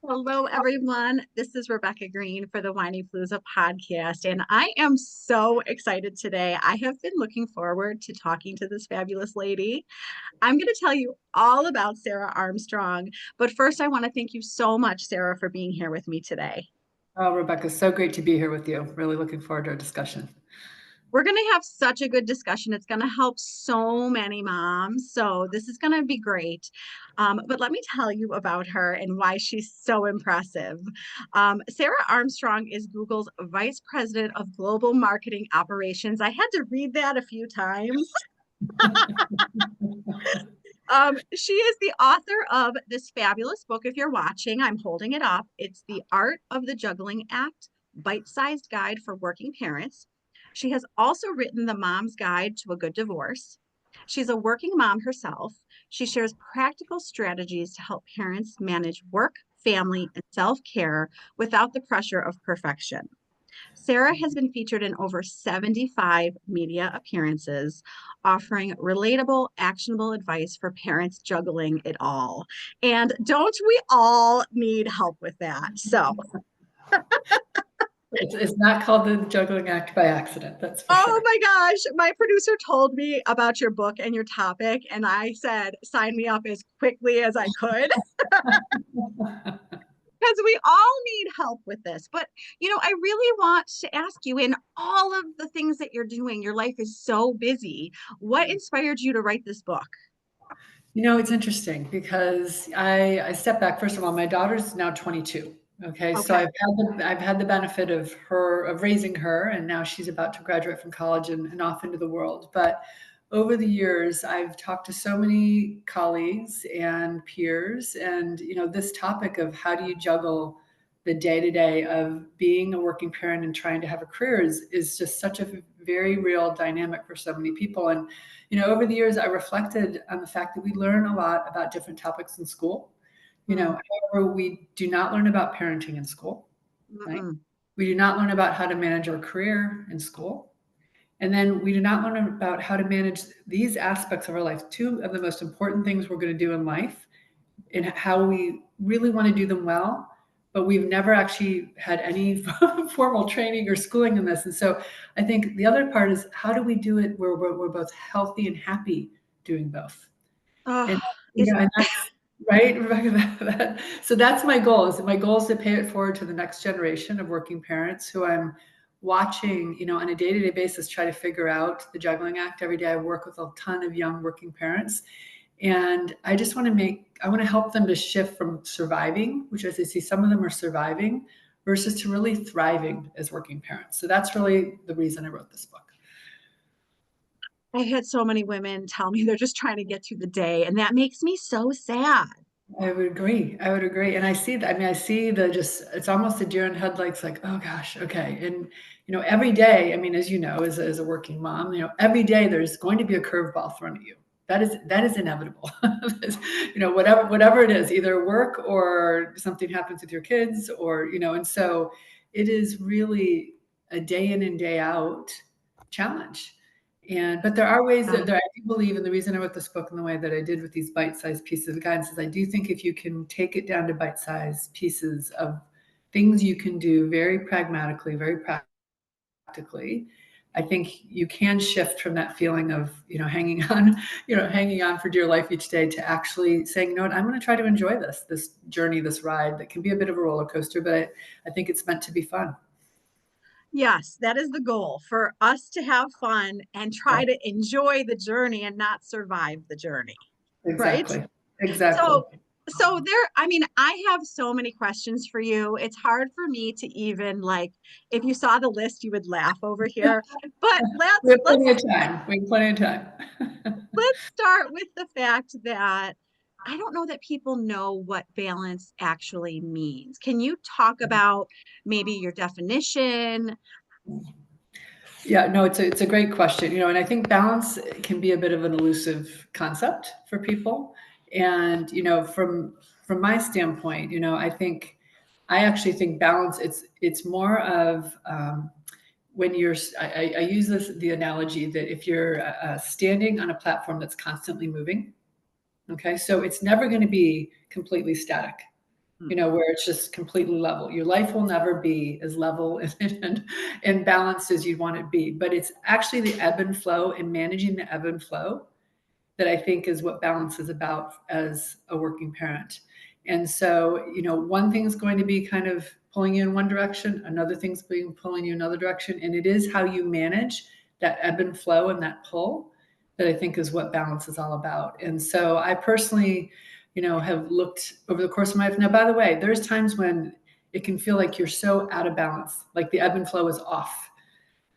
Hello, everyone. This is Rebecca Green for the Whiny Palooza podcast, and I am so excited today. I have been looking forward to talking to this fabulous lady. I'm going to tell you all about Sarah Armstrong, but first, I want to thank you so much, Sarah, for being here with me today. Oh, Rebecca, so great to be here with you. Really looking forward to our discussion. We're going to have such a good discussion. It's going to help so many moms. So, this is going to be great. But let me tell you about her and why she's so impressive. Sarah Armstrong is Google's Vice President of Global Marketing Operations. I had to read that a few times. She is the author of this fabulous book. If you're watching, I'm holding it up. It's The Art of the Juggling Act, Bite-Sized Guide for Working Parents. She has also written The Mom's Guide to a Good Divorce. She's a working mom herself. She shares practical strategies to help parents manage work, family, and self-care without the pressure of perfection. Sarah has been featured in over 75 media appearances, offering relatable, actionable advice for parents juggling it all. And don't we all need help with that? So, It's not called the Juggling Act by accident, that's for oh sure. my gosh, my producer told me about your book and your topic, and I said, sign me up as quickly as I could. Because we all need help with this. But, I really want to ask you in all of the things that you're doing, your life is so busy. What inspired you to write this book? It's interesting because I step back. First of all, my daughter's now 22. Okay, so Okay. I've had the benefit of raising her, and now she's about to graduate from college and off into the world. But over the years, I've talked to so many colleagues and peers, and this topic of how do you juggle the day to day of being a working parent and trying to have a career is just such a very real dynamic for so many people. And over the years, I reflected on the fact that we learn a lot about different topics in school. Mm, However, we do not learn about parenting in school, right? mm-mm. We do not learn about how to manage our career in school. And then we do not learn about how to manage these aspects of our life, two of the most important things we're going to do in life, and how we really want to do them well. But we've never actually had any formal training or schooling in this. And so I think the other part is how do we do it where we're both healthy and happy doing both? Oh, And is and that's right, Rebecca. So that's my goal. Is my goal is to pay it forward to the next generation of working parents who I'm watching, on a day-to-day basis, try to figure out the juggling act every day. I work with a ton of young working parents, and I want to help them to shift from surviving, which as I see some of them are surviving, versus to really thriving as working parents. So that's really the reason I wrote this book. I had so many women tell me they're just trying to get through the day, and that makes me so sad. I would agree. I would agree. And I see that. I mean, I see it's almost a deer in headlights, like, oh gosh, okay. And, every day, I mean, as you know, as a working mom, every day there's going to be a curveball thrown at you. That is inevitable. Whatever it is, either work or something happens with your kids and so it is really a day in and day out challenge. But there are ways Um, that I do believe, and the reason I wrote this book in the way that I did with these bite-sized pieces of guidance is I do think if you can take it down to bite-sized pieces of things you can do very pragmatically, very practically, I think you can shift from that feeling of, hanging on for dear life each day to actually saying, I'm going to try to enjoy this journey, this ride that can be a bit of a roller coaster, but I think it's meant to be fun. yes, that is the goal for us to have fun and Yeah, try to enjoy the journey and not survive the journey, right? exactly. Exactly. So, I mean, I have so many questions for you. It's hard for me to even like, if you saw the list, you would laugh over here. But We have plenty of time. We have plenty of time. let's start with the fact that I don't know that people know what balance actually means. Can you talk about maybe your definition? Yeah, no, it's a great question. And I think balance can be a bit of an elusive concept for people. And from my standpoint, I actually think balance. It's more of when I use the analogy that if you're standing on a platform that's constantly moving, okay, so it's never going to be completely static. where it's just completely level. Your life will never be as level and balanced as you want it to be. But it's actually the ebb and flow and managing the ebb and flow that I think is what balance is about as a working parent. And so, one thing's going to be kind of pulling you in one direction, another thing's being pulling you another direction. And it is how you manage that ebb and flow and that pull that I think is what balance is all about. And so I personally, have looked over the course of my life. Now, by the way, there's times when it can feel like you're so out of balance, like the ebb and flow is off,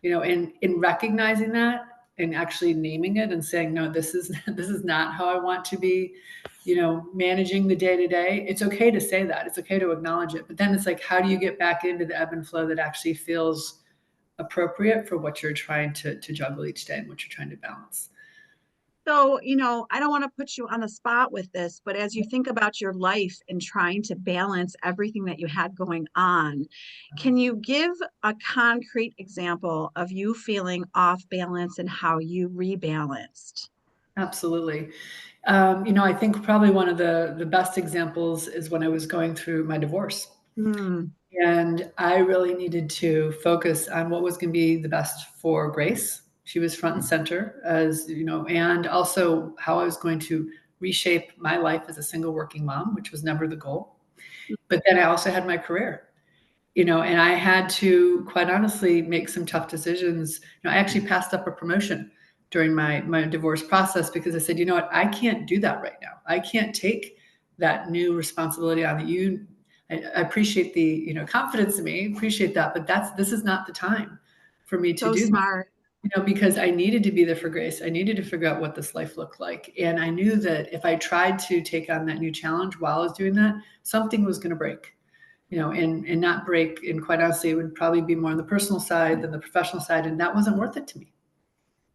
and in recognizing that and actually naming it and saying, no, this is this is not how I want to be, managing the day to day. It's okay to say that. It's okay to acknowledge it. But then it's like, how do you get back into the ebb and flow that actually feels appropriate for what you're trying to juggle each day and what you're trying to balance? So, I don't want to put you on the spot with this, but as you think about your life and trying to balance everything that you had going on, can you give a concrete example of you feeling off balance and how you rebalanced? Absolutely. I think probably one of the best examples is when I was going through my divorce. Hmm. And I really needed to focus on what was going to be the best for Grace. She was front and center, as and also how I was going to reshape my life as a single working mom, which was never the goal. But then I also had my career, and I had to quite honestly make some tough decisions. I actually passed up a promotion during my divorce process because I said, you know what, I can't do that right now. I can't take that new responsibility on that you. I appreciate the confidence in me, appreciate that, but this is not the time for me to So do that. smart. Because I needed to be there for Grace. I needed to figure out what this life looked like, and I knew that if I tried to take on that new challenge while I was doing that, something was going to break. And not break. And quite honestly, it would probably be more on the personal side than the professional side, and that wasn't worth it to me.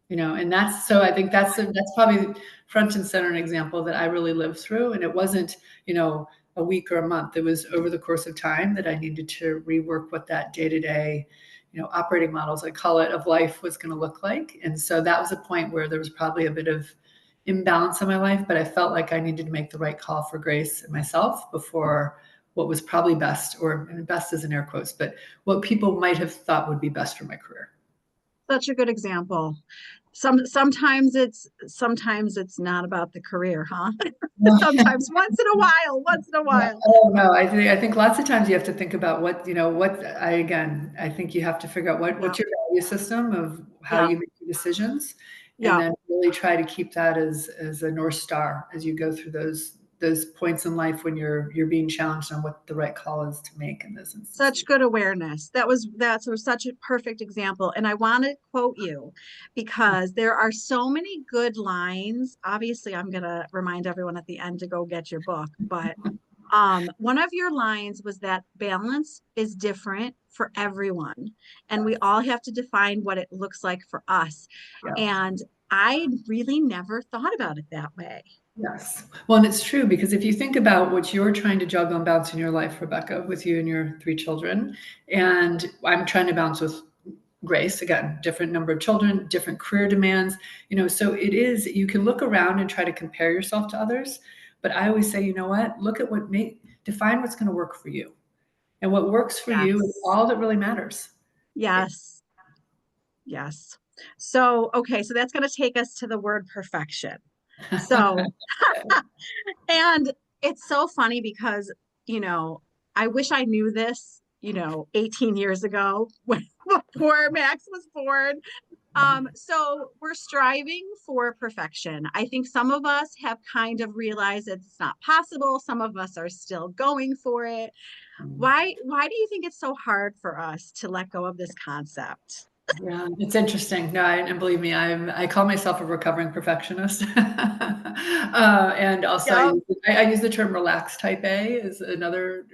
And that's so I think that's probably front and center an example that I really lived through, and it wasn't a week or a month. It was over the course of time that I needed to rework what that day to day, operating models I call it of life was going to look like. And so that was a point where there was probably a bit of imbalance in my life, but I felt like I needed to make the right call for Grace and myself before what was probably best, or best is in air quotes, but what people might have thought would be best for my career. Such a good example. Sometimes it's not about the career, huh? Sometimes once in a Yeah. while. Oh no, I think lots of times you have to think about I think you have to figure out Yeah. what's your value system of how Yeah. you make your decisions, and Yeah. then really try to keep that as a North Star as you go through those points in life when you're being challenged on what the right call is to make in those instances. Such good awareness. That was such a perfect example. And I want to quote you because there are so many good lines. Obviously, I'm gonna remind everyone at the end to go get your book, but one of your lines was that balance is different for everyone, and we all have to define what it looks like for us. Yeah. And I really never thought about it that way. Yes. Well, and it's true because if you think about what you're trying to juggle and balance in your life, Rebecca, with you and your three children, and I'm trying to balance with Grace, again, different number of children, different career demands, so it is, you can look around and try to compare yourself to others. But I always say, you know what, look at define what's going to work for you. And what works for you is Yes. all that really matters. Yes. Yes. So, okay, so that's going to take us to the word perfection. So, and it's so funny because, you know, I wish I knew this, 18 years ago when before Max was born. So we're striving for perfection. I think some of us have kind of realized that it's not possible. Some of us are still going for it. Why do you think it's so hard for us to let go of this concept? Yeah, it's interesting. No, and believe me, I call myself a recovering perfectionist, and also Yep. I use the term "relaxed type A" is another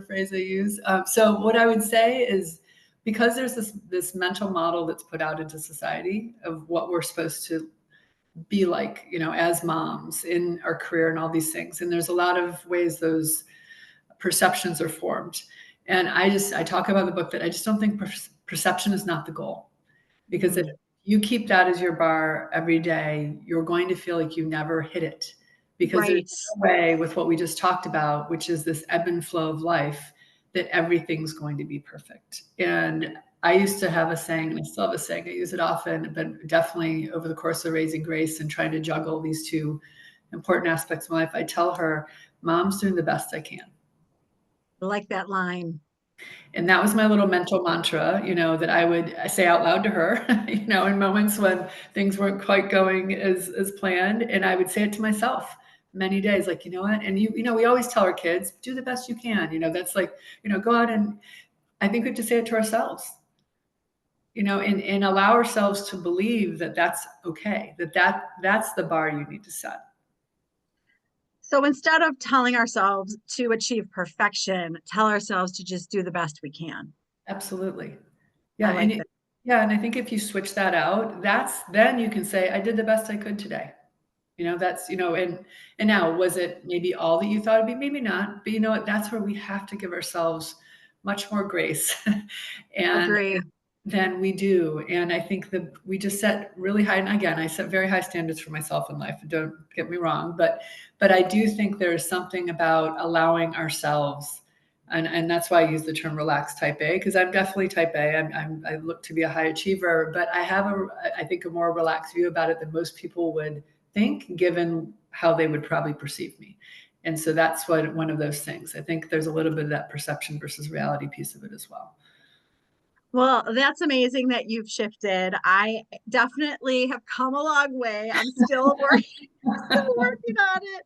phrase I use. So what I would say is because there's this mental model that's put out into society of what we're supposed to be like, as moms in our career and all these things, and there's a lot of ways those perceptions are formed. And I talk about the book that I just don't think perception is not the goal. Because if Mm, you keep that as your bar every day, you're going to feel like you never hit it because there's Right. no way with what we just talked about, which is this ebb and flow of life, that everything's going to be perfect. And I used to have a saying, and I still have a saying, I use it often, but definitely over the course of raising Grace and trying to juggle these two important aspects of my life, I tell her, Mom's doing the best I can. I like that line. And that was my little mental mantra, that I would say out loud to her, in moments when things weren't quite going as planned. And I would say it to myself many days, like, you know what? And we always tell our kids, do the best you can. That's like, go out, and I think we have to say it to ourselves, and allow ourselves to believe that that's okay, that's the bar you need to set. So instead of telling ourselves to achieve perfection, tell ourselves to just do the best we can. Absolutely. I Yeah. like that. Yeah. And I think if you switch that out, then you can say, I did the best I could today. That's, and now, was it maybe all that you thought it'd be? Maybe not, but you know what? That's where we have to give ourselves much more grace and Agree. than we do. And I think that we just set really high, and again, I set very high standards for myself in life. Don't get me wrong, but I do think there's something about allowing ourselves, and that's why I use the term relaxed type A, because I'm definitely type A. I look to be a high achiever, but I have I think a more relaxed view about it than most people would think, given how they would probably perceive me. And so that's one of those things. I think there's a little bit of that perception versus reality piece of it as well. Well, that's amazing that you've shifted. I definitely have come a long way. I'm still working, still working on it.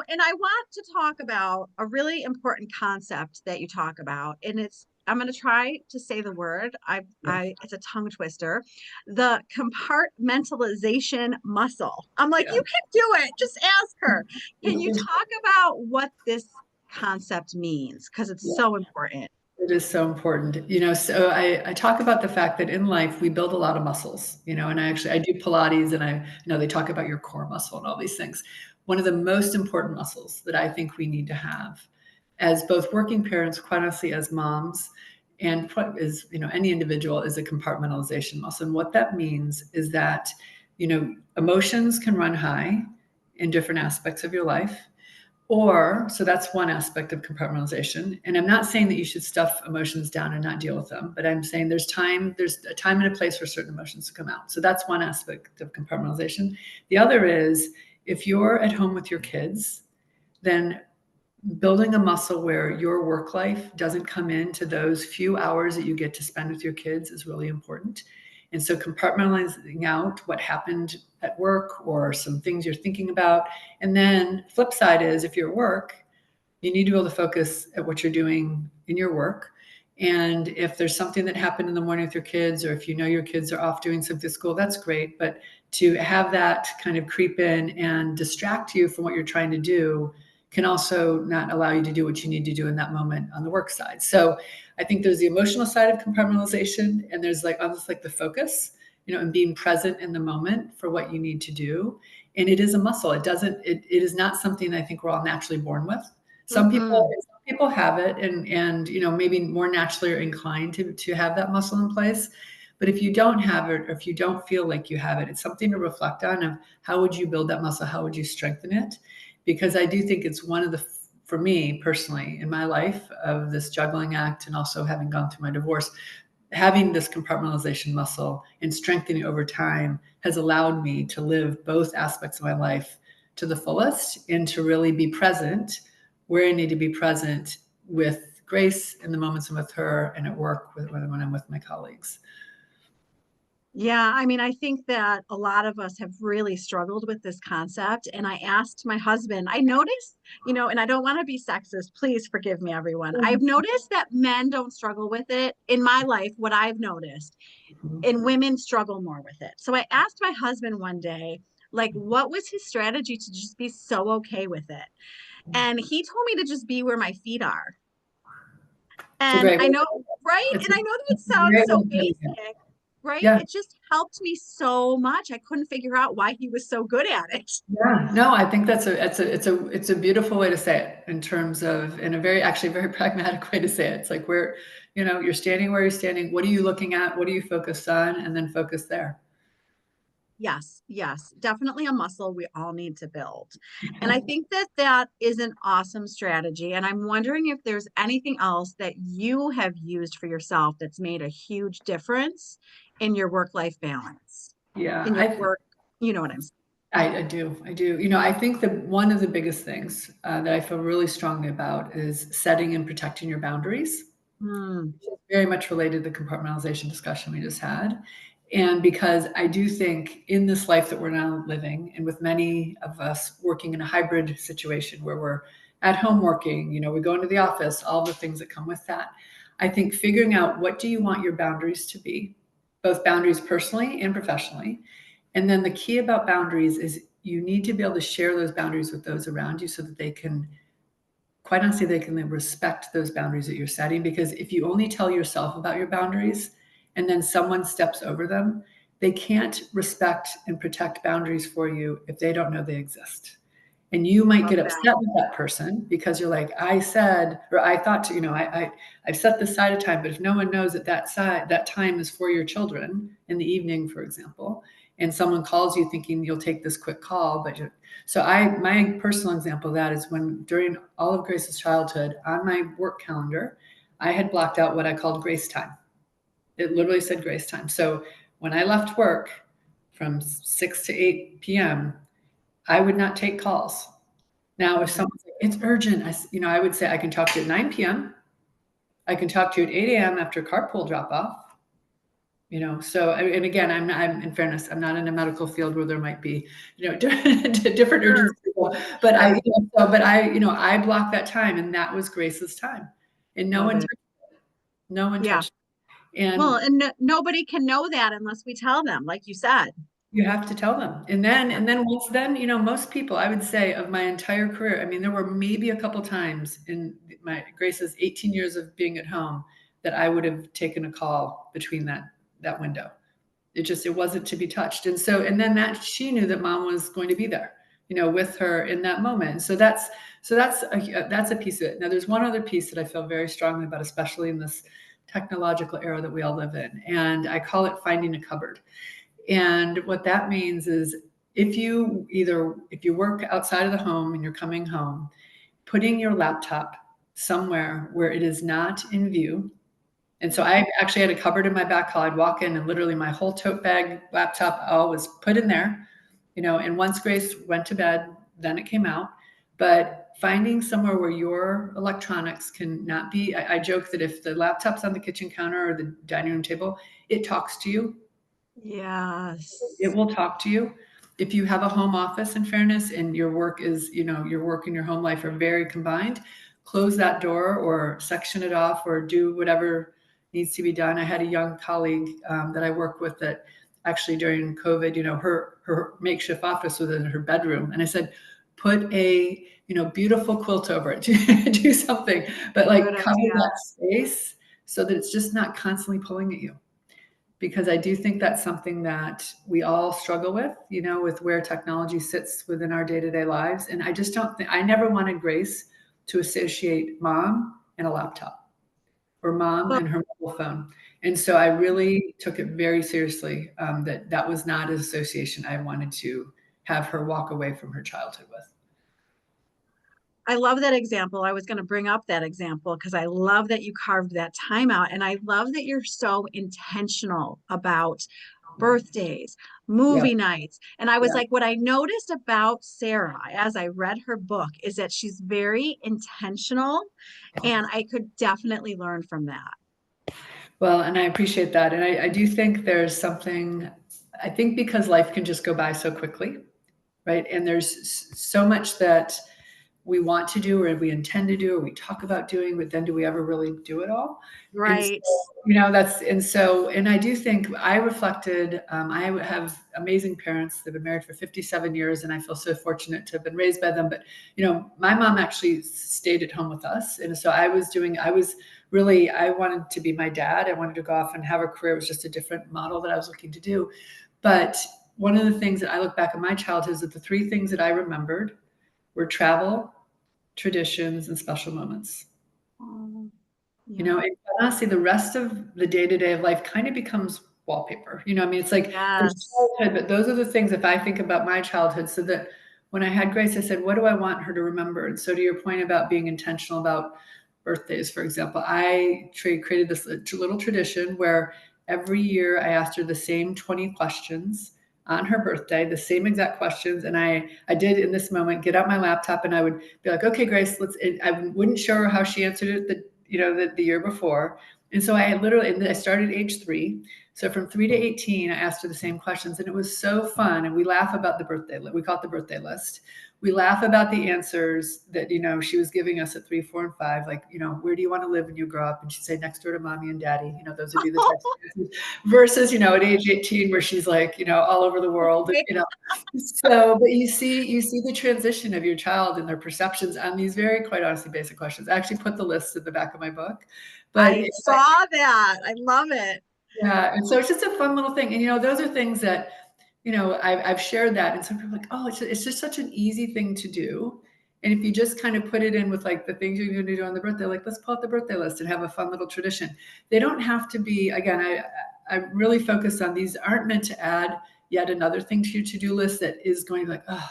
And I want to talk about a really important concept that you talk about, and I'm going to try to say the word. It's a tongue twister. The compartmentalization muscle. I'm like, Yeah. you can do it. Just ask her. Can you talk about what this concept means? Because it's Yeah. so important. It is so important. So I talk about the fact that in life we build a lot of muscles, and I do Pilates, and I know they talk about your core muscle and all these things. One of the most important muscles that I think we need to have as both working parents, quite honestly, as moms, and what is, any individual, is a compartmentalization muscle. And what that means is that, emotions can run high in different aspects of your life. So that's one aspect of compartmentalization. And I'm not saying that you should stuff emotions down and not deal with them, but I'm saying there's a time and a place for certain emotions to come out. So that's one aspect of compartmentalization. The other is, if you're at home with your kids, then building a muscle where your work life doesn't come into those few hours that you get to spend with your kids is really important. And so compartmentalizing out what happened at work or some things you're thinking about. And then flip side is, if you're at work, you need to be able to focus at what you're doing in your work. And if there's something that happened in the morning with your kids, or if your kids are off doing something at school, that's great. But to have that kind of creep in and distract you from what you're trying to do can also not allow you to do what you need to do in that moment on the work side. So I think there's the emotional side of compartmentalization, and there's almost like the focus, and being present in the moment for what you need to do. And it is a muscle. It is not something I think we're all naturally born with. Some people, Mm-mm. some people have it, and maybe more naturally are inclined to have that muscle in place. But if you don't have it, or if you don't feel like you have it, it's something to reflect on, of how would you build that muscle? How would you strengthen it? Because I do think it's one of for me personally in my life, of this juggling act, and also having gone through my divorce, having this compartmentalization muscle and strengthening over time has allowed me to live both aspects of my life to the fullest, and to really be present where I need to be present with Grace in the moments I'm with her, and at work when I'm with my colleagues. Yeah, I mean, I think that a lot of us have really struggled with this concept. And I asked my husband, I noticed, and I don't want to be sexist, please forgive me, everyone. I've noticed that men don't struggle with it in my life, what I've noticed, and women struggle more with it. So I asked my husband one day, like, what was his strategy to just be so okay with it? And he told me to just be where my feet are. It's a And great I way. know, right? It's And a, I know that it it's a sounds great way so of putting it. basic, right? Yeah. It just helped me so much. I couldn't figure out why he was so good at it. Yeah, no, I think it's a beautiful way to say it, in terms of, in a very, actually very pragmatic way to say it. It's like, where, you're standing where you're standing. What are you looking at? What are you focused on? And then focus there. Yes, yes, definitely a muscle we all need to build. And I think that that is an awesome strategy. And I'm wondering if there's anything else that you have used for yourself that's made a huge difference in your work-life balance, Yeah, in your work, you know what I'm saying? I do. I do. I think that one of the biggest things that I feel really strongly about is setting and protecting your boundaries. Hmm, Very much related to the compartmentalization discussion we just had. And because I do think in this life that we're now living, and with many of us working in a hybrid situation where we're at home working, we go into the office, all the things that come with that. I think figuring out what do you want your boundaries to be, both boundaries personally and professionally. And then the key about boundaries is you need to be able to share those boundaries with those around you so that they can, quite honestly, they can respect those boundaries that you're setting. Because if you only tell yourself about your boundaries and then someone steps over them, they can't respect and protect boundaries for you if they don't know they exist. And you might love get that. upset with that person because you're like, I said, or I thought to, I've set this side of time, but if no one knows that that time is for your children in the evening, for example, and someone calls you thinking you'll take this quick call, my personal example of that is when during all of Grace's childhood on my work calendar, I had blocked out what I called grace time. It literally said grace time. So when I left work from 6 to 8 p.m., I would not take calls. Now, if Mhm. someone's like, it's urgent, I would say I can talk to you at 9 p.m. I can talk to you at 8 a.m. after carpool drop off. So, and again, I'm in fairness, I'm not in a medical field where there might be, different Sure, urgencies. But I, sure. I blocked that time, and that was Grace's time, and Love it. no one Yeah. touched it. Well, And and nobody can know that unless we tell them, like you said. you have to tell them. And then, Yeah. once then, most people, I would say of my entire career, I mean, there were maybe a couple times in my Grace's 18 years of being at home that I would have taken a call between that window. It wasn't to be touched. And then that she knew that mom was going to be there, with her in that moment. So that's a piece of it. Now there's one other piece that I feel very strongly about, especially in this technological era that we all live in. And I call it finding a cupboard. And what that means is if you work outside of the home and you're coming home, putting your laptop somewhere where it is not in view. And so I actually had a cupboard in my back hall. I'd walk in and literally my whole tote bag, laptop, all was put in there, and once Grace went to bed, then it came out. But finding somewhere where your electronics can not be, I joke that if the laptop's on the kitchen counter or the dining room table, it talks to you. It Yes. will talk to you. If you have a home office, in fairness, and your work is, your work and your home life are very combined, close that door or section it off or do whatever needs to be done. I had a young colleague that I work with that actually during COVID, her makeshift office was in her bedroom. And I said, put a, beautiful quilt over it, do something, but Good like cover idea. that space so that it's just not constantly pulling at you, because I do think that's something that we all struggle with, with where technology sits within our day-to-day lives. And I just don't think, I never wanted Grace to associate mom and a laptop or mom Well, and her mobile phone. And so I really took it very seriously, that was not an association I wanted to have her walk away from her childhood with. I love that example. I was going to bring up that example because I love that you carved that time out. And I love that you're so intentional about birthdays, Yeah, movie nights. And I was yeah. like, what I noticed about Sarah as I read her book is that she's very intentional. And I could definitely learn from that. Well, and I appreciate that. And I do think there's something, I think because life can just go by so quickly, right? And there's so much that we want to do or we intend to do or we talk about doing, but then do we ever really do it all? And so, Right. and I do think I reflected, I have amazing parents. They've been married for 57 years and I feel so fortunate to have been raised by them. But, my mom actually stayed at home with us. And so I wanted to be my dad. I wanted to go off and have a career. It was just a different model that I was looking to do. But one of the things that I look back at my childhood is that the three things that I remembered were travel, traditions, and special moments. Oh, yeah. And honestly, the rest of the day to day of life kind of becomes wallpaper. You know, I mean, it's like there's Yes. childhood, but those are the things if I think about my childhood, so that when I had Grace, I said, what do I want her to remember? And so to your point about being intentional about birthdays, for example, I created this little tradition where every year I asked her the same 20 questions on her birthday, the same exact questions. And I did in this moment get out my laptop and I would be like, okay, Grace, let's, I wouldn't show her how she answered it the year before. And so I started age 3. So from 3 to 18, I asked her the same questions, and it was so fun. And we laugh about the birthday. We call it the birthday list. We laugh about the answers that she was giving us at 3, 4, and 5. Like, where do you want to live when you grow up? And she'd say next door to mommy and daddy. Those would be the types of answers. Versus, at age 18, where she's like, all over the world. So, but you see the transition of your child and their perceptions on these very, quite honestly, basic questions. I actually put the list at the back of my book, but I saw that. I love it. yeah, and so it's just a fun little thing. And those are things that, I've shared that, and some people are like, oh, it's just such an easy thing to do. And if you just kind of put it in with like the things you're going to do on the birthday, like let's pull out the birthday list and have a fun little tradition. They don't have to be, again, I really focus on these aren't meant to add yet another thing to your to-do list that is going to be like, oh,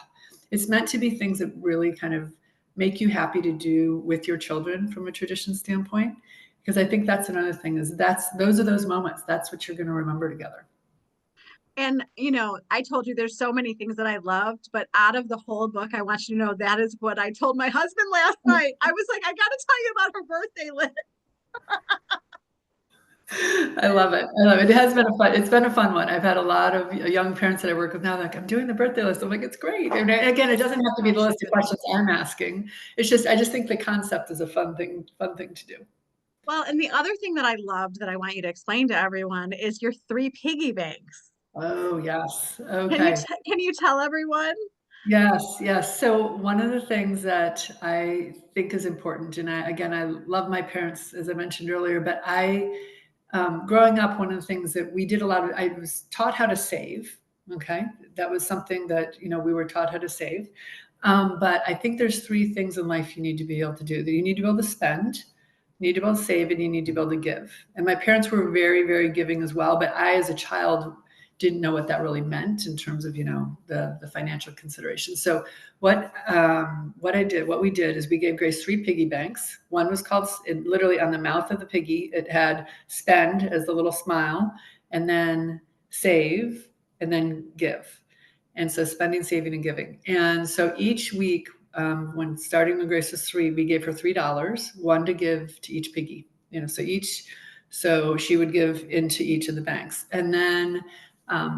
it's meant to be things that really kind of make you happy to do with your children from a tradition standpoint. Because I think that's another thing is those are those moments. That's what you're going to remember together. And, I told you there's so many things that I loved, but out of the whole book, I want you to know that is what I told my husband last night. I was like, I got to tell you about her birthday list. I love it. I love it. It's been a fun one. I've had a lot of young parents that I work with now, like, I'm doing the birthday list. I'm like, it's great. And again, it doesn't have to be the list of questions I'm asking. I just think the concept is a fun thing to do. Well, and the other thing that I loved that I want you to explain to everyone is your 3 piggy banks. Oh, yes. Can you Okay. can you tell everyone? Yes, yes. So one of the things that I think is important, and I love my parents, as I mentioned earlier, but growing up, one of the things that we did a lot of, I was taught how to save. Okay. That was something that, we were taught how to save. But I think there's 3 things in life you need to be able to do. That you need to be able to spend, you need to be able to save, and you need to be able to give. And my parents were very, very giving as well. But I, as a child, didn't know what that really meant in terms of the financial considerations. So what we did is we gave Grace 3 piggy banks. One was called, literally on the mouth of the piggy, it had spend as the little smile, and then save, and then give. And so spending, saving, and giving. And so each week, when Grace was 3, we gave her $3, one to give to each piggy. So she would give into each of the banks, and then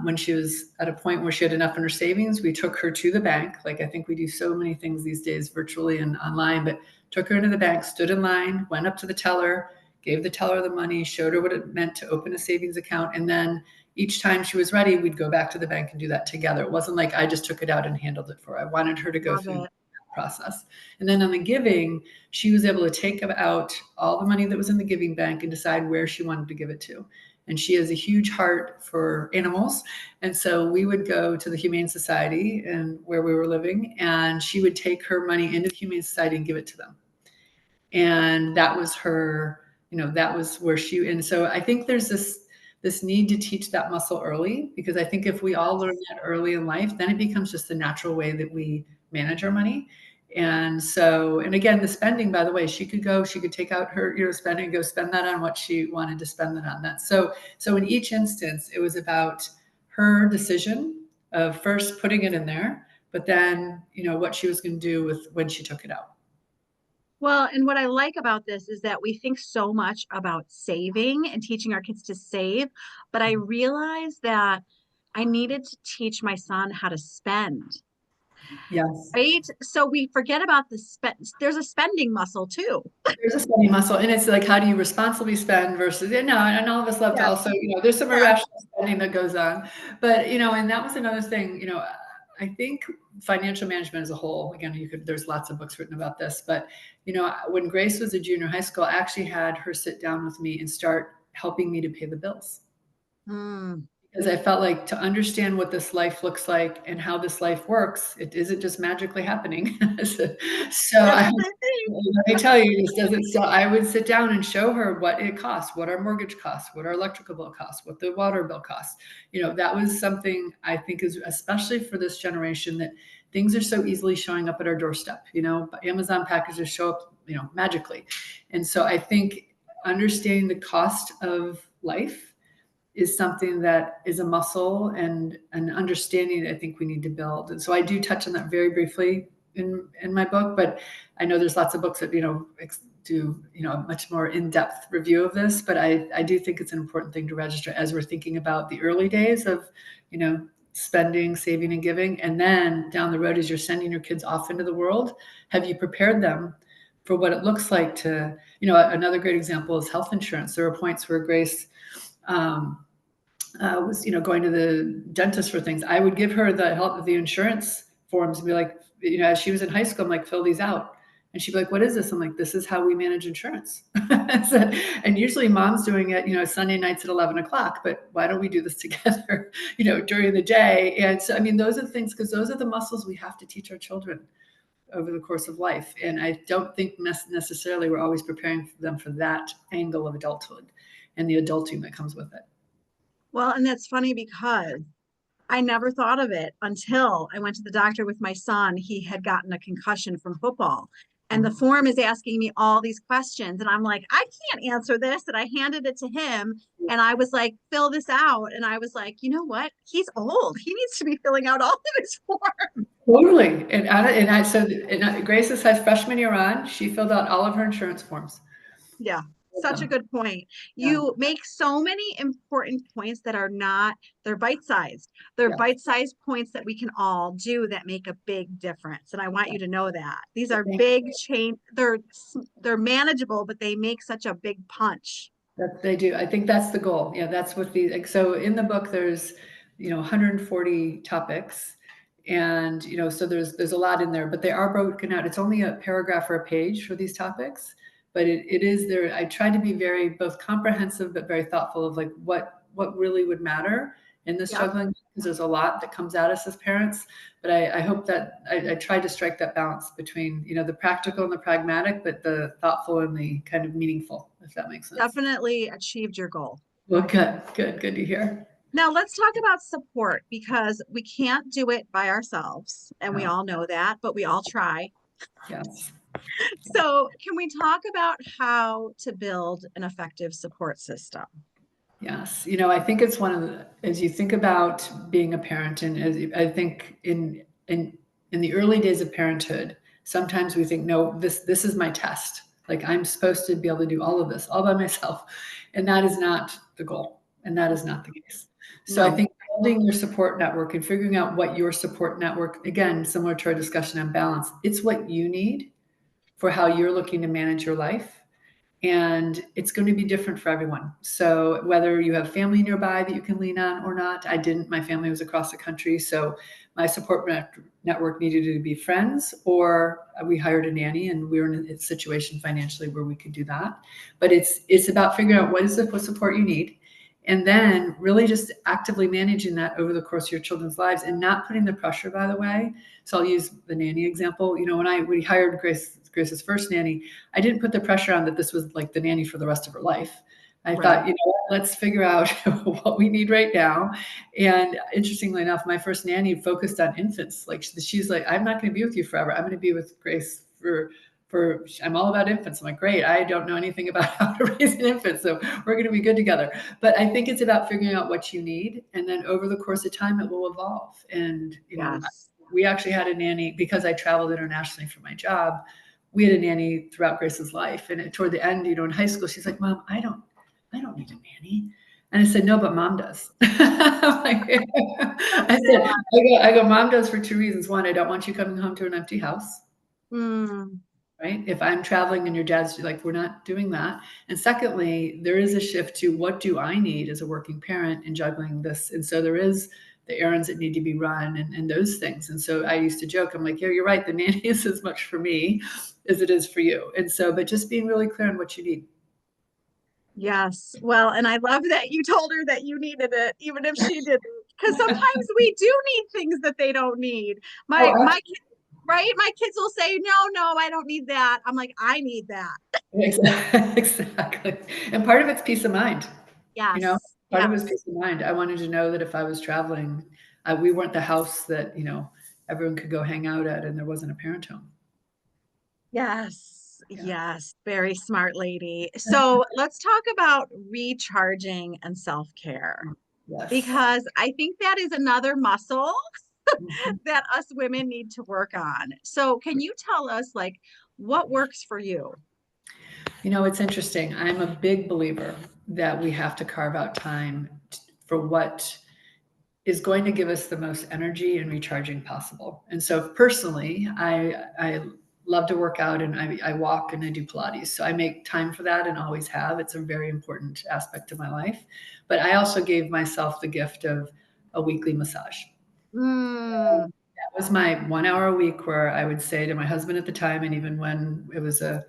when she was at a point where she had enough in her savings, we took her to the bank. Like I think we do so many things these days virtually and online, but took her into the bank, stood in line, went up to the teller, gave the teller the money, showed her what it meant to open a savings account. And then each time she was ready, we'd go back to the bank and do that together. It wasn't like I just took it out and handled it for her. I wanted her to go Love through it. that process. And then on the giving, she was able to take out all the money that was in the giving bank and decide where she wanted to give it to. And she has a huge heart for animals. And so we would go to the Humane Society and where we were living, and she would take her money into the Humane Society and give it to them. And that was her, that was where and so I think there's this need to teach that muscle early, because I think if we all learn that early in life, then it becomes just the natural way that we manage our money. And so, and again, the spending, by the way, she could take out her, spending and go spend that on what she wanted to spend it on. So in each instance, it was about her decision of first putting it in there, but then, what she was going to do with when she took it out. Well, and what I like about this is that we think so much about saving and teaching our kids to save, but I realized that I needed to teach my son how to spend, Yes. right? So we forget about the spend. There's a spending muscle too. There's a spending muscle, and it's like, how do you responsibly spend versus, and all of us love to Yes. also, there's some Yes. irrational spending that goes on. But, and that was another thing, I think financial management as a whole, again, there's lots of books written about this, but, when Grace was a junior high school, I actually had her sit down with me and start helping me to pay the bills. Mm. because I felt like to understand what this life looks like and how this life works, it isn't just magically happening. So That's I what I think. let me tell you, this doesn't. So I would sit down and show her what it costs, what our mortgage costs, what our electrical bill costs, what the water bill costs. That was something I think is especially for this generation that things are so easily showing up at our doorstep. Amazon packages show up, magically. And so I think understanding the cost of life is something that is a muscle and an understanding that I think we need to build. And so I do touch on that very briefly in my book, but I know there's lots of books that, do, a much more in-depth review of this, but I do think it's an important thing to register as we're thinking about the early days of, spending, saving, and giving. And then down the road, as you're sending your kids off into the world, have you prepared them for what it looks like to, another great example is health insurance. There were points where Grace, was going to the dentist for things. I would give her the insurance forms and be like, as she was in high school, I'm like, fill these out. And she'd be like, what is this? I'm like, this is how we manage insurance. And usually mom's doing it, Sunday nights at 11 o'clock, but why don't we do this together, during the day? And so, I mean, those are the things, because those are the muscles we have to teach our children over the course of life. And I don't think necessarily we're always preparing them for that angle of adulthood and the adulting that comes with it. Well, and that's funny because I never thought of it until I went to the doctor with my son. He had gotten a concussion from football. And the form is asking me all these questions. And I'm like, I can't answer this. And I handed it to him. And I was like, fill this out. And I was like, you know what? He's old. He needs to be filling out all of his forms. Totally. Grace's has freshman year on. She filled out all of her insurance forms. Yeah, such a good point. Yeah. You make so many important points that are not, they're bite-sized. They're Yeah. bite-sized points that we can all do that make a big difference. And I want you to know that. These are Thank big you. change, they're manageable, but they make such a big punch. That they do. I think that's the goal. Yeah, that's what so in the book there's, 140 topics. And, so there's a lot in there, but they are broken out. It's only a paragraph or a page for these topics, but it is there. I try to be very both comprehensive, but very thoughtful of like what really would matter in this Yep. juggling, because there's a lot that comes at us as parents. But I hope that I try to strike that balance between, the practical and the pragmatic, but the thoughtful and the kind of meaningful, if that makes sense. Definitely achieved your goal. Well, good to hear. Now let's talk about support because we can't do it by ourselves. And we No. all know that, but we all try. Yes. So can we talk about how to build an effective support system? Yes. I think it's one of as you think about being a parent, and I think in the early days of parenthood, sometimes we think, no, this is my test. Like I'm supposed to be able to do all of this all by myself. And that is not the goal. And that is not the case. So I No, think building your support network and figuring out what your support network, again, similar to our discussion on balance, it's what you need for how you're looking to manage your life. And it's going to be different for everyone. So whether you have family nearby that you can lean on or not, I didn't. My family was across the country, so my support network needed to be friends, or we hired a nanny, and we were in a situation financially where we could do that. But it's about figuring out what support you need, and then really just actively managing that over the course of your children's lives, and not putting the pressure. By the way, so I'll use the nanny example. When we hired Grace's first nanny, I didn't put the pressure on that this was like the nanny for the rest of her life. I right. thought, let's figure out what we need right now. And interestingly enough, my first nanny focused on infants. Like she's like, I'm not going to be with you forever. I'm going to be with Grace for I'm all about infants. I'm like, great. I don't know anything about how to raise an infant, so we're going to be good together. But I think it's about figuring out what you need, and then over the course of time, it will evolve. And Yes. we actually had a nanny because I traveled internationally for my job. We had a nanny throughout Grace's life, and toward the end, in high school, she's like, "Mom, I don't need a nanny." And I said, "No, but Mom does." I go, Mom does for two reasons. One, I don't want you coming home to an empty house. Mm, Right? If I'm traveling and your dad's like, we're not doing that. And secondly, there is a shift to what do I need as a working parent in juggling this? And so there is the errands that need to be run and those things. And so I used to joke, I'm like, yeah, you're right. The nanny is as much for me as it is for you. And so, but just being really clear on what you need. Yes. Well, and I love that you told her that you needed it, even if she didn't. Because sometimes we do need things that they don't need. Oh, My kids, right? My kids will say, "No, no, I don't need that." I'm like, "I need that." exactly. And part of it's peace of mind, you know, Yes. part of it is Yes. peace of mind. I wanted to know that if I was traveling, we weren't the house that, everyone could go hang out at and there wasn't a parent home. Yes. Yeah. Yes. Very smart lady. So let's talk about recharging and self-care Yes. because I think that is another muscle Mhm. that us women need to work on. So can you tell us like what works for you? It's interesting. I'm a big believer that we have to carve out time for what is going to give us the most energy and recharging possible. And so personally, I love to work out and I walk and I do Pilates. So I make time for that and always have. It's a very important aspect of my life. But I also gave myself the gift of a weekly massage. Mm, That was my 1 hour a week where I would say to my husband at the time, and even when it was a,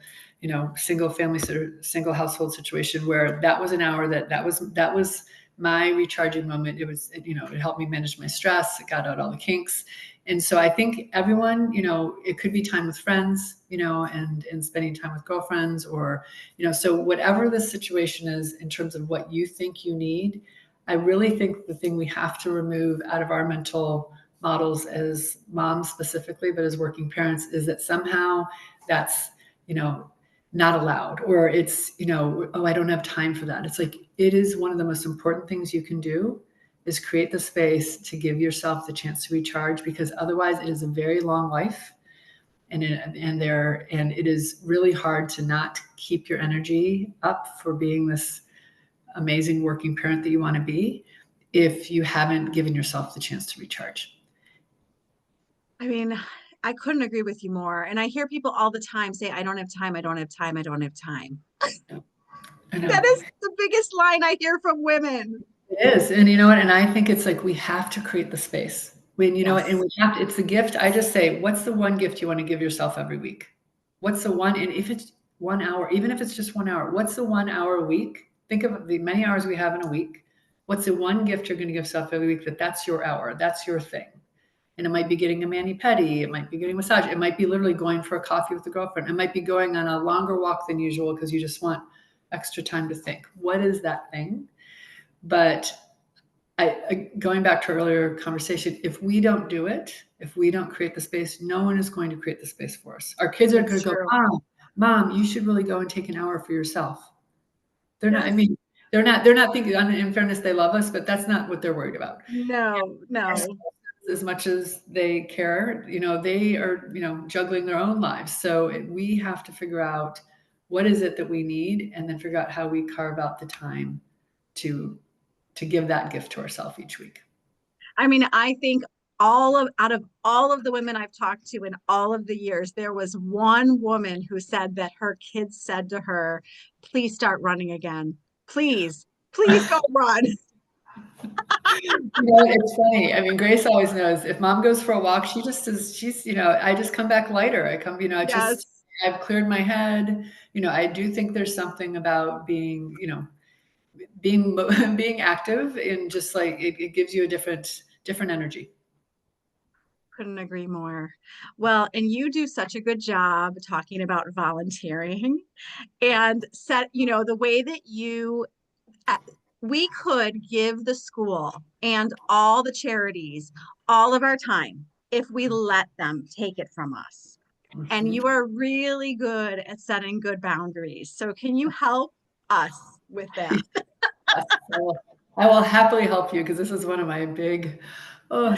single family, single household situation, where that was an hour that was my recharging moment. It helped me manage my stress. It got out all the kinks. And so I think everyone, it could be time with friends, and spending time with girlfriends or, so whatever the situation is in terms of what you think you need, I really think the thing we have to remove out of our mental models as moms specifically, but as working parents, is that somehow that's, you know, not allowed, or it's, oh, I don't have time for that. It's like, it is one of the most important things you can do is create the space to give yourself the chance to recharge, because otherwise it is a very long life. And it is really hard to not keep your energy up for being this amazing working parent that you want to be if you haven't given yourself the chance to recharge. I mean, I couldn't agree with you more. And I hear people all the time say, I don't have time, I don't have time, I don't have time. I That know. is the biggest line I hear from women. It is. And you know what? And I think it's like we have to create the space. When you know what, and Yes. we have to, it's the gift. I just say, what's the one gift you want to give yourself every week? What's the one? And if it's 1 hour, even if it's just 1 hour, what's the 1 hour a week? Think of the many hours we have in a week. What's the one gift you're going to give yourself every week that's your hour? That's your thing. And it might be getting a mani-pedi. It might be getting a massage. It might be literally going for a coffee with a girlfriend. It might be going on a longer walk than usual because you just want extra time to think. What is that thing? But going back to earlier conversation, if we don't do it, if we don't create the space, no one is going to create the space for us. Our kids are It's going to go, true. mom, you should really go and take an hour for yourself. They're not, I Yes. mean, they're not thinking, in fairness, they love us, but that's not what they're worried about. No, Our no. spouses, as much as they care, they are, juggling their own lives. So we have to figure out what is it that we need, and then figure out how we carve out the time to give that gift to ourselves each week. I mean, I think all of out of all of the women I've talked to in all of the years, there was one woman who said that her kids said to her, please start running again. Please, please go run. It's funny. I mean, Grace always knows if mom goes for a walk, she just is, I just come back lighter. I come, Yes. I've cleared my head. I do think there's something about being, being, being active, and just like it gives you a different energy. Couldn't agree more. Well, and you do such a good job talking about volunteering and the way that uh, we could give the school and all the charities all of our time if we let them take it from us. And Mhm. you are really good at setting good boundaries. So can you help us with that? Yes, I will happily help you because this is one of my big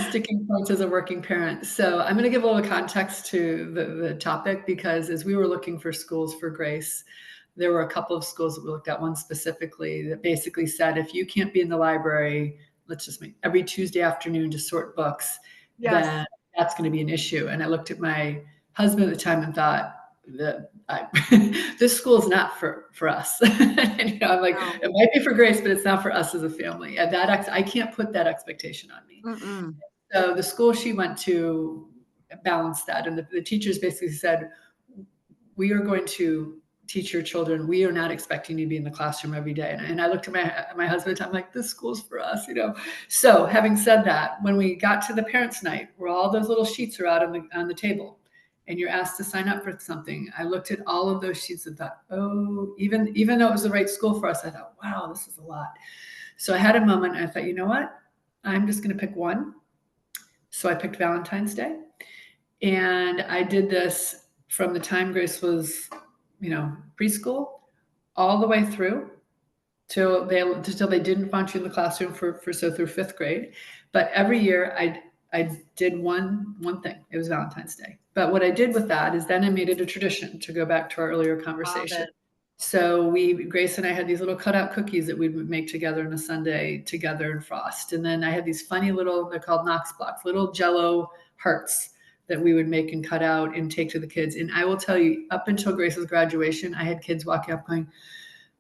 sticking points as a working parent. So I'm going to give a little context to the topic, because as we were looking for schools for Grace, there were a couple of schools that we looked at, one specifically that basically said, if you can't be in the library, let's just make every Tuesday afternoon to sort books, then Yes. that's going to be an issue. And I looked at my husband at the time and thought, that this school is not for us. And, I'm like, No. it might be for Grace, but it's not for us as a family. And I can't put that expectation on me. Mm-mm. So the school she went to balanced that, and the teachers basically said, we are going to teach your children, we are not expecting you to be in the classroom every day. And I looked at my husband, I'm like, this school's for us, you know. So having said that, when we got to the parents' night, where all those little sheets are out on the table, and you're asked to sign up for something, I looked at all of those sheets and thought, oh, even though it was the right school for us, I thought, wow, this is a lot. So I had a moment. And I thought, you know what? I'm just going to pick one. So I picked Valentine's Day, and I did this from the time Grace was, preschool, all the way through till they didn't want you in the classroom for so through fifth grade. But every year I did one thing. It was Valentine's Day. But what I did with that is then I made it a tradition, to go back to our earlier Love conversation. it. So Grace and I had these little cutout cookies that we would make together on a Sunday together and frost. And then I had these funny little, they're called Knox blocks, little Jello hearts that we would make and cut out and take to the kids. And I will tell you, up until Grace's graduation, I had kids walking up going,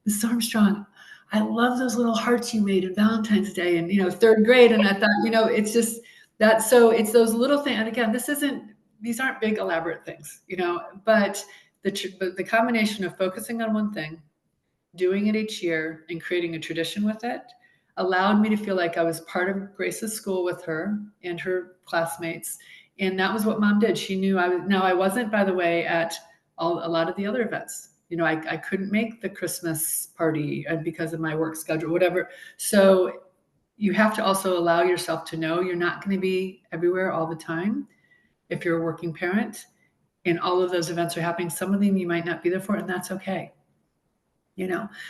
Mrs. Armstrong, I love those little hearts you made on Valentine's Day and, third grade. And I thought, it's just that. So it's those little things. And again, these aren't big elaborate things, but the combination of focusing on one thing, doing it each year, and creating a tradition with it allowed me to feel like I was part of Grace's school with her and her classmates. And that was what Mom did. She knew I was. Now, I wasn't, by the way, at a lot of the other events. I couldn't make the Christmas party because of my work schedule, whatever. So you have to also allow yourself to know you're not going to be everywhere all the time if you're a working parent, and all of those events are happening. Some of them you might not be there for, and that's okay.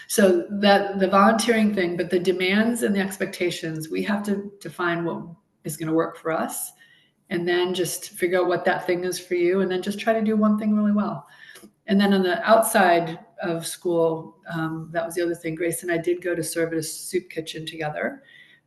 So that the volunteering thing, but the demands and the expectations, we have to define what is going to work for us, and then just figure out what that thing is for you, and then just try to do one thing really well. And then on the outside of school, that was the other thing. Grace and I did go to serve at a soup kitchen together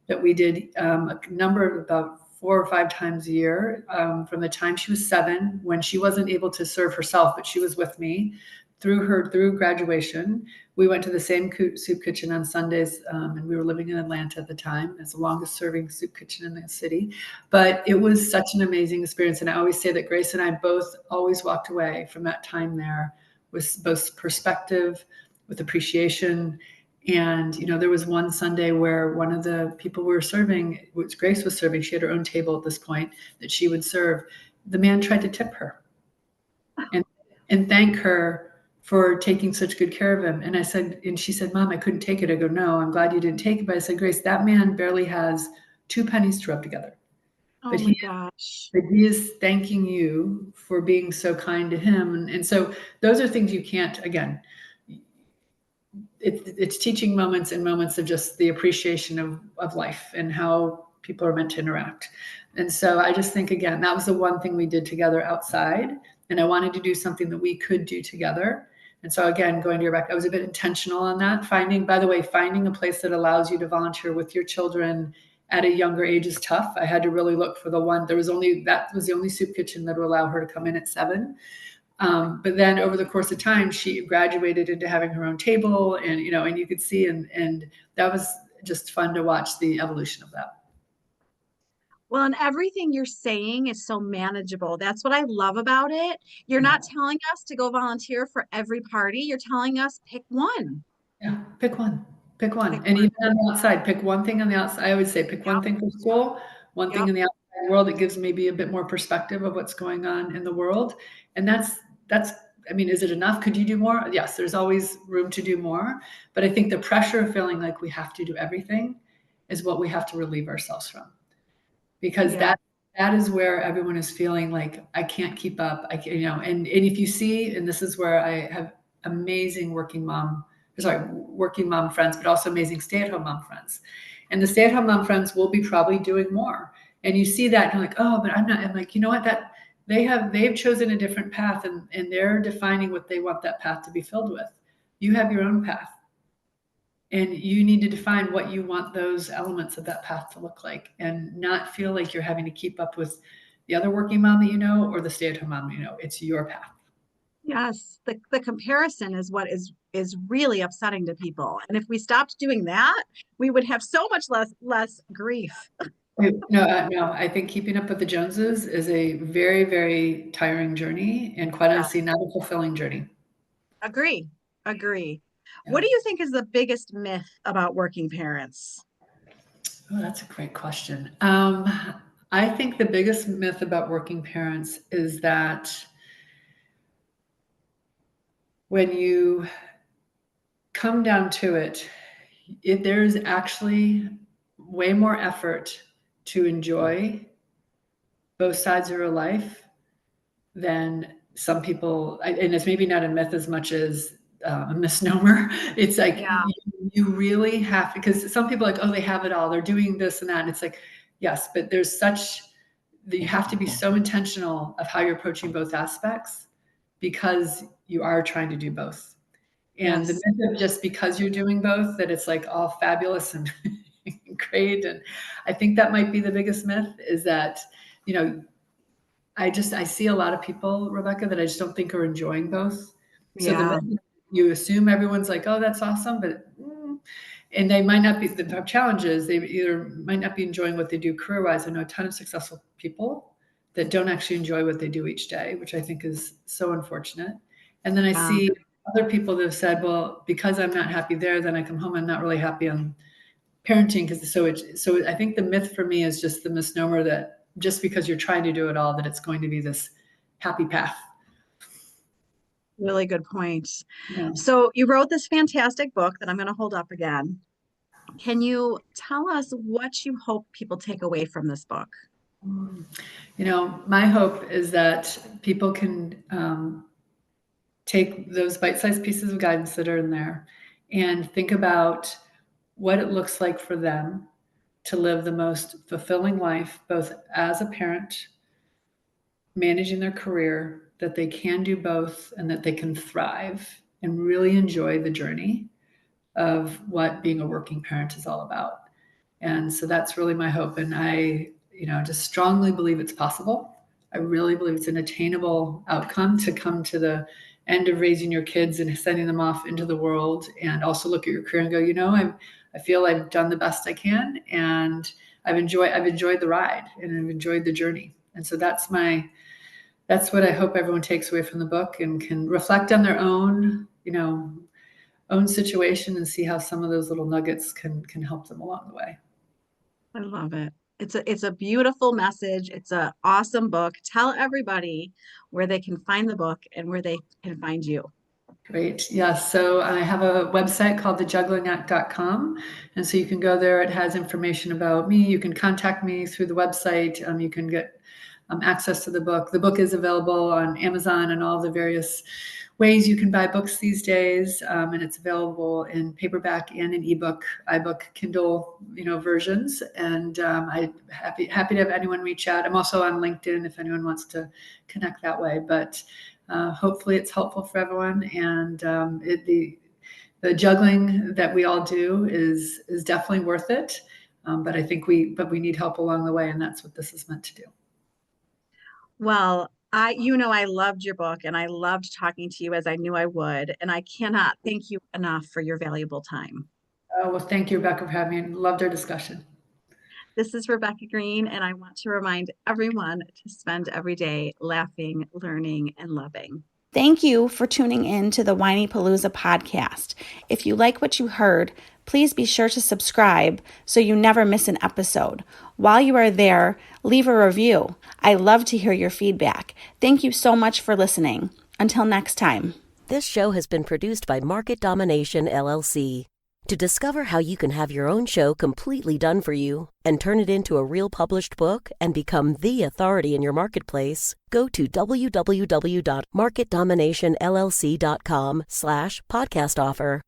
that we did a number of about 4 or 5 times a year, from the time she was 7, when she wasn't able to serve herself, but she was with me through graduation. We went to the same soup kitchen on Sundays, and we were living in Atlanta at the time. It's the longest serving soup kitchen in the city. But it was such an amazing experience. And I always say that Grace and I both always walked away from that time there with both perspective, with appreciation. And, there was one Sunday where one of the people we were serving, which Grace was serving, she had her own table at this point that she would serve. The man tried to tip her and thank her for taking such good care of him. And she said, Mom, I couldn't take it. I go, no, I'm glad you didn't take it. But I said, Grace, that man barely has 2 pennies to rub together. Oh But my gosh. he is thanking you for being so kind to him. And so those are things you can't, again, it's teaching moments and moments of just the appreciation of life and how people are meant to interact. And so I just think, again, that was the one thing we did together outside. And I wanted to do something that we could do together. And so again, going to your back, I was a bit intentional on that. Finding a place that allows you to volunteer with your children at a younger age is tough. I had to really look for that was the only soup kitchen that would allow her to come in at 7. But then over the course of time, she graduated into having her own table, and you could see, and that was just fun to watch the evolution of that. Well, and everything you're saying is so manageable. That's what I love about it. You're Yeah. not telling us to go volunteer for every party. You're telling us pick one. Yeah, pick one. Pick one. Pick And one. even on the outside, pick one thing on the outside. I would say pick one Yep. thing for school, one thing Yep. in the outside world that gives maybe a bit more perspective of what's going on in the world. And that's is it enough? Could you do more? Yes, there's always room to do more. But I think the pressure of feeling like we have to do everything is what we have to relieve ourselves from. Because Yeah. that is where everyone is feeling like I can't keep up. And if you see, and this is where I have amazing working mom friends, but also amazing stay-at-home mom friends. And the stay-at-home mom friends will be probably doing more. And you see that and you're like, oh, but I'm not. I'm like, you know what? That they've chosen a different path, and they're defining what they want that path to be filled with. You have your own path. And you need to define what you want those elements of that path to look like, and not feel like you're having to keep up with the other working mom that you know or the stay-at-home mom you know. It's your path. Yes. The comparison is what is really upsetting to people. And if we stopped doing that, we would have so much less grief. No, I think keeping up with the Joneses is a very, very tiring journey, and quite Yeah. honestly, not a fulfilling journey. Agree. Agree. Yeah. What do you think is the biggest myth about working parents? Oh, that's a great question. I think the biggest myth about working parents is that when you come down to it, there's actually way more effort to enjoy both sides of your life than some people, and it's maybe not a myth as much as a misnomer. It's like Yeah. you really have, because some people are like, oh, they have it all. They're doing this and that. And it's like, yes, but there's such, you have to be so intentional of how you're approaching both aspects because you are trying to do both. And the Yes. myth of just because you're doing both, that it's like all fabulous and great. And I think that might be the biggest myth is that, you know, I see a lot of people, Rebecca, that I just don't think are enjoying both. So Yeah. you assume everyone's like, oh, that's awesome, but and they might not be. The challenge is they either might not be enjoying what they do career wise. I know a ton of successful people that don't actually enjoy what they do each day, which I think is so unfortunate. And then I Yeah. see other people that have said, well, because I'm not happy there, then I come home, I'm not really happy on parenting because so I think the myth for me is just the misnomer that just because you're trying to do it all that it's going to be this happy path. Really good point. Yeah. So you wrote this fantastic book that I'm going to hold up again. Can you tell us what you hope people take away from this book? You know, my hope is that people can take those bite-sized pieces of guidance that are in there and think about what it looks like for them to live the most fulfilling life, both as a parent, managing their career, that they can do both and that they can thrive and really enjoy the journey of what being a working parent is all about. And so that's really my hope. And I, just strongly believe it's possible. I really believe it's an attainable outcome to come to the end of raising your kids and sending them off into the world and also look at your career and go, I feel I've done the best I can and I've enjoyed the ride and I've enjoyed the journey. And so that's what I hope everyone takes away from the book and can reflect on their own situation and see how some of those little nuggets can help them along the way. I love it. It's a beautiful message. It's an awesome book. Tell everybody where they can find the book and where they can find you. Great. Yeah. So I have a website called thejugglingAct.com. And so you can go there. It has information about me. You can contact me through the website. You can get access to the book. The book is available on Amazon and all the various ways you can buy books these days. And it's available in paperback and in ebook, iBook, Kindle, versions. And I'm happy to have anyone reach out. I'm also on LinkedIn if anyone wants to connect that way. But hopefully it's helpful for everyone. And the juggling that we all do is definitely worth it. But I think we need help along the way. And that's what this is meant to do. Well, I loved your book and I loved talking to you as I knew I would. And I cannot thank you enough for your valuable time. Oh, well, thank you, Rebecca, for having me. Loved our discussion. This is Rebecca Green, and I want to remind everyone to spend every day laughing, learning, and loving. Thank you for tuning in to the Whiny Palooza podcast. If you like what you heard, please be sure to subscribe so you never miss an episode. While you are there, leave a review. I love to hear your feedback. Thank you so much for listening. Until next time. This show has been produced by Market Domination, LLC. To discover how you can have your own show completely done for you and turn it into a real published book and become the authority in your marketplace, go to www.marketdominationllc.com/podcast offer.